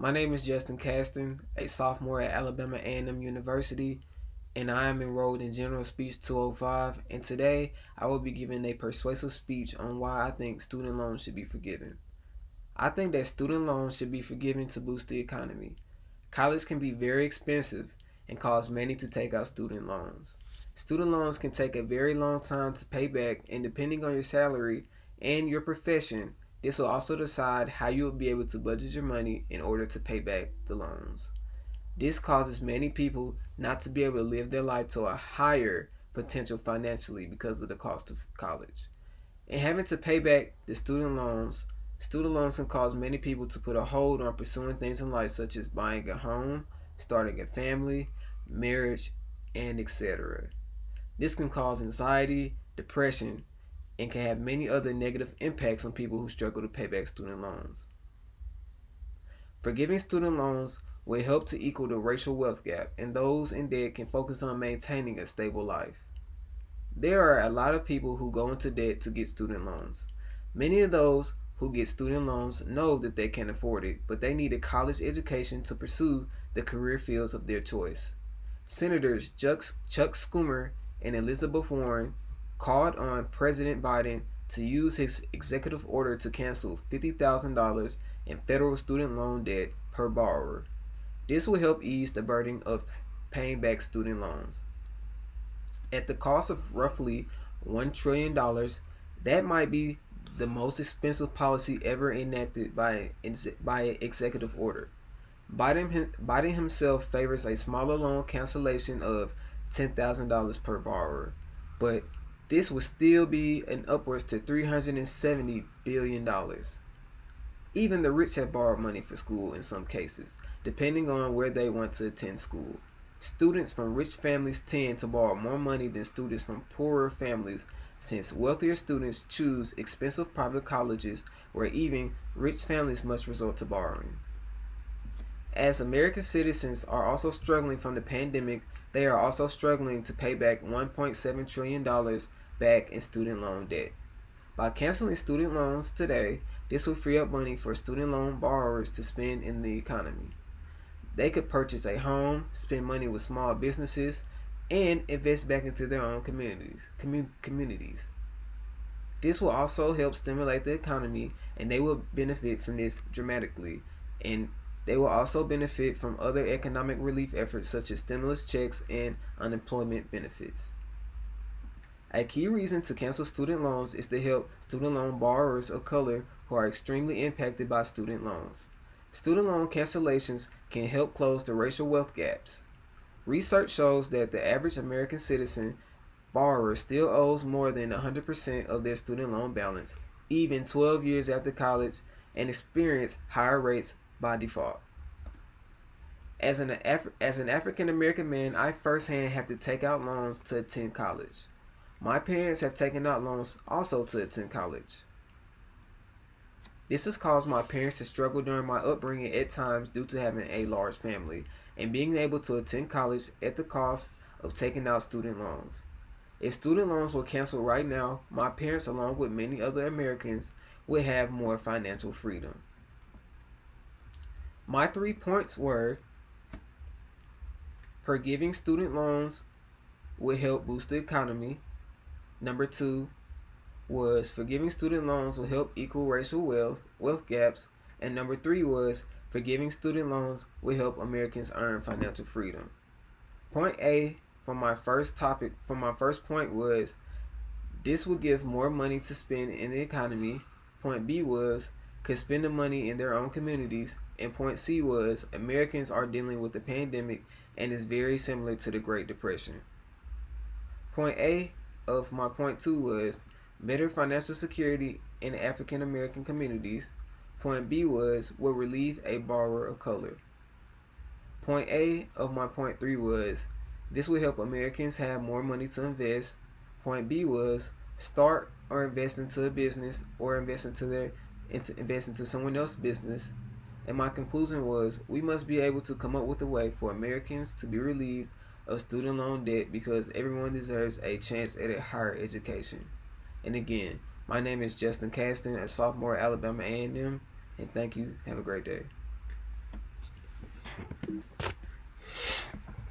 My name is Justin Caston, a sophomore at Alabama A&M University, and I am enrolled in General Speech 205. And today, I will be giving a persuasive speech on why I think student loans should be forgiven. I think that student loans should be forgiven to boost the economy. College can be very expensive and cause many to take out student loans. Student loans can take a very long time to pay back, and depending on your salary and your profession, this will also decide how you will be able to budget your money in order to pay back the loans. This causes many people not to be able to live their life to a higher potential financially because of the cost of college. And having to pay back the student loans can cause many people to put a hold on pursuing things in life such as buying a home, starting a family, marriage, and etc. This can cause anxiety, depression, and can have many other negative impacts on people who struggle to pay back student loans. Forgiving student loans will help to equal the racial wealth gap, and those in debt can focus on maintaining a stable life. There are a lot of people who go into debt to get student loans. Many of those who get student loans know that they can afford it, but they need a college education to pursue the career fields of their choice. Senators Chuck Schumer and Elizabeth Warren called on President Biden to use his executive order to cancel $50,000 in federal student loan debt per borrower. This will help ease the burden of paying back student loans. At the cost of roughly $1 trillion, that might be the most expensive policy ever enacted by executive order. Biden himself favors a smaller loan cancellation of $10,000 per borrower, but this would still be an upwards to $370 billion. Even the rich have borrowed money for school in some cases, depending on where they want to attend school. Students from rich families tend to borrow more money than students from poorer families since wealthier students choose expensive private colleges where even rich families must resort to borrowing. As American citizens are also struggling from the pandemic, they are also struggling to pay back $1.7 trillion back in student loan debt. By canceling student loans today, this will free up money for student loan borrowers to spend in the economy. They could purchase a home, spend money with small businesses, and invest back into their own communities. This will also help stimulate the economy, and they will benefit from this dramatically. And they will also benefit from other economic relief efforts such as stimulus checks and unemployment benefits. A key reason to cancel student loans is to help student loan borrowers of color who are extremely impacted by student loans. Student loan cancellations can help close the racial wealth gaps. Research shows that the average American citizen borrower still owes more than 100% of their student loan balance, even 12 years after college, and experience higher rates by default. As an African American man, I firsthand have to take out loans to attend college. My parents have taken out loans also to attend college. This has caused my parents to struggle during my upbringing at times due to having a large family and being able to attend college at the cost of taking out student loans. If student loans were canceled right now, my parents, along with many other Americans, would have more financial freedom. My 3 points were: forgiving student loans would help boost the economy. Number two was forgiving student loans will help equal racial wealth gaps. And number three was forgiving student loans will help Americans earn financial freedom. Point A from my first point was this will give more money to spend in the economy. Point B was could spend the money in their own communities. And point C was Americans are dealing with the pandemic and is very similar to the Great Depression. Point A of my point two was better financial security in African American communities. Point B was will relieve a borrower of color. Point A of my point three was this will help Americans have more money to invest. Point B was start or invest into a business or invest into someone else's business. And my conclusion was we must be able to come up with a way for Americans to be relieved of student loan debt because everyone deserves a chance at a higher education. And again, my name is Justin Caston, a sophomore at Alabama A&M, and thank you. Have a great day.